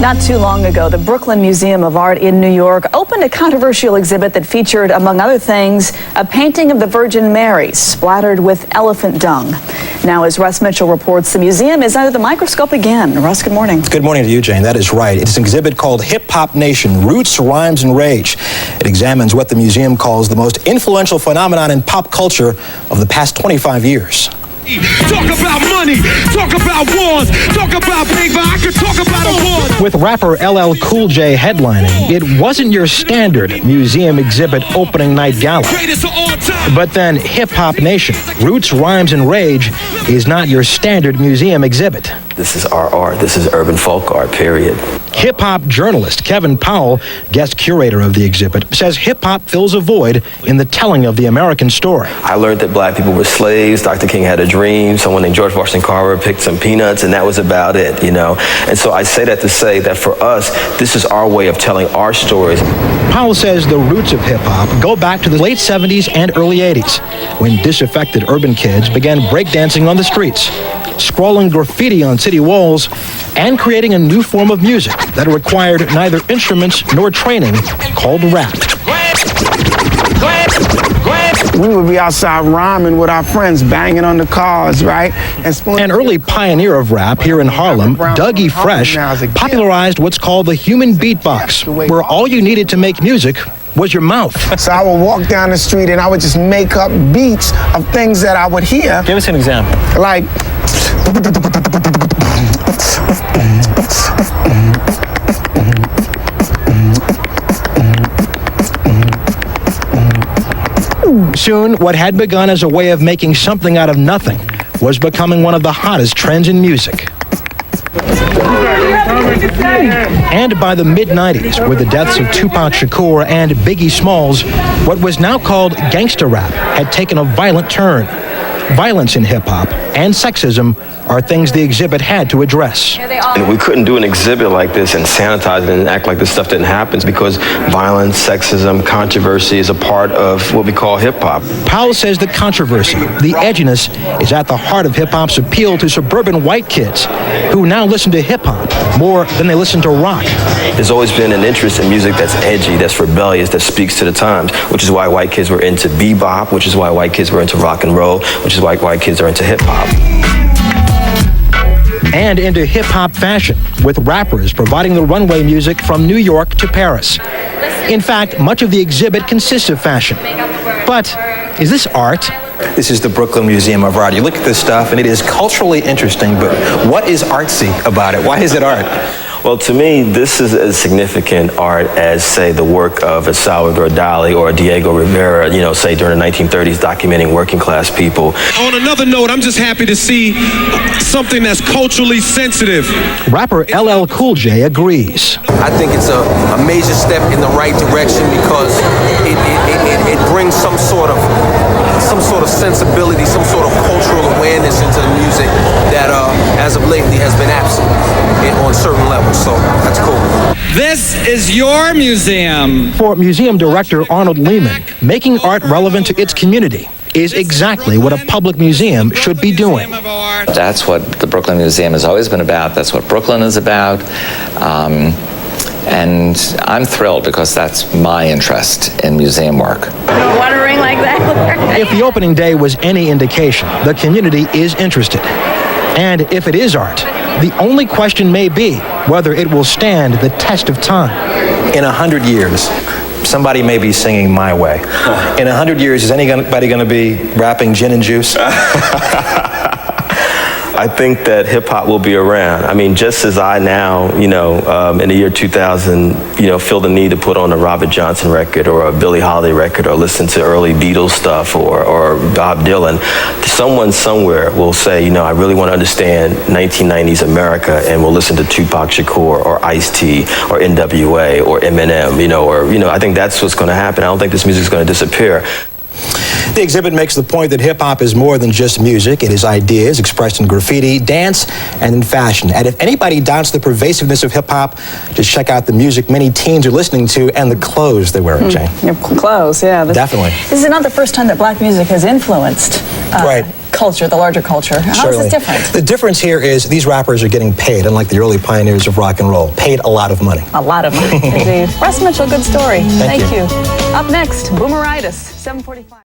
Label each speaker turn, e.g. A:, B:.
A: Not too long ago, the Brooklyn Museum of Art in New York opened a controversial exhibit that featured, among other things, a painting of the Virgin Mary splattered with elephant dung. Now, as Russ Mitchell reports, the museum is under the microscope again. Russ, good morning.
B: Good morning to you, Jane. That is right. It's an exhibit called Hip Hop Nation, Roots, Rhymes, and Rage. It examines what the museum calls the most influential phenomenon in pop culture of the past 25 years.
C: Talk about money, talk about wars, talk about paper, I could talk about awards.
B: With rapper LL Cool J headlining, it wasn't your standard museum exhibit opening night gala. But then Hip Hop Nation, Roots, Rhymes, and Rage is not your standard museum exhibit.
D: This is our art. This is urban folk art, period.
B: Hip-hop journalist Kevin Powell, guest curator of the exhibit, says hip-hop fills a void in the telling of the American story.
D: I learned that black people were slaves. Dr. King had a dream. Someone named George Washington Carver picked some peanuts, and that was about it, you know. And so I say that to say that for us, this is our way of telling our stories.
B: Powell says the roots of hip-hop go back to the late 70s and early 80s, when disaffected urban kids began breakdancing on the streets, scrawling graffiti on city walls, and creating a new form of music that required neither instruments nor training, called rap.
E: We would be outside rhyming with our friends, banging on the cars, right?
B: An early pioneer of rap here in Harlem, Dougie Fresh, popularized what's called the human beatbox, where all you needed to make music was your mouth.
E: So I would walk down the street and I would just make up beats of things that I would hear.
B: Give us an example.
E: Like...
B: Soon, what had begun as a way of making something out of nothing was becoming one of the hottest trends in music. And by the mid-90s, with the deaths of Tupac Shakur and Biggie Smalls, what was now called gangsta rap had taken a violent turn. Violence in hip-hop and sexism are things the exhibit had to address.
D: And we couldn't do an exhibit like this and sanitize it and act like this stuff didn't happen, because violence, sexism, controversy is a part of what we call hip-hop.
B: Powell says the controversy, the edginess, is at the heart of hip-hop's appeal to suburban white kids who now listen to hip-hop more than they listen to rock.
D: There's always been an interest in music that's edgy, that's rebellious, that speaks to the times, which is why white kids were into bebop, which is why white kids were into rock and roll, which is why white kids are into hip-hop.
B: And into hip-hop fashion, with rappers providing the runway music from New York to Paris. In fact, much of the exhibit consists of fashion. But is this art?
F: This is the Brooklyn Museum of Art. You look at this stuff and it is culturally interesting, but what is artsy about it? Why is it art?
D: Well, to me, this is as significant art as, say, the work of a Salvador Dali or Diego Rivera, you know, say during the 1930s, documenting working class people.
C: On another note, I'm just happy to see something that's culturally sensitive.
B: Rapper LL Cool J agrees.
G: I think it's a major step in the right direction, because it brings some sort of sensibility, some sort of cultural awareness into the music that as of lately has been absent on certain levels. So that's cool.
C: This is your museum.
B: For museum director Orld Lehman, making art relevant to its community is exactly what a public museum should be doing.
H: That's what the Brooklyn Museum has always been about. That's what Brooklyn is about. And I'm thrilled, because that's my interest in museum work.
A: Want a ring like that?
B: If the opening day was any indication, the community is interested. And if it is art, the only question may be whether it will stand the test of time.
F: In 100 years, somebody may be singing My Way. In 100 years, is anybody going to be rapping Gin and Juice?
D: I think that hip-hop will be around. I mean, just as I now, you know, in the year 2000, you know, feel the need to put on a Robert Johnson record or a Billie Holiday record or listen to early Beatles stuff or Bob Dylan, someone somewhere will say, you know, I really want to understand 1990s America, and will listen to Tupac Shakur or Ice-T or NWA or Eminem, you know, or, you know, I think that's what's going to happen. I don't think this music's going to disappear.
B: The exhibit makes the point that hip-hop is more than just music. It is ideas expressed in graffiti, dance, and in fashion. And if anybody doubts the pervasiveness of hip-hop, just check out the music many teens are listening to and the clothes they're wearing, Jane.
A: Clothes, yeah.
B: Definitely.
A: This is not the first time that black music has influenced
B: right.
A: culture, the larger culture. How is this different?
F: The difference here is these rappers are getting paid, unlike the early pioneers of rock and roll, paid a lot of money.
A: A lot of money, indeed. Russ Mitchell, good story.
F: Thank you.
A: Up next, Boomeritis, 7:45.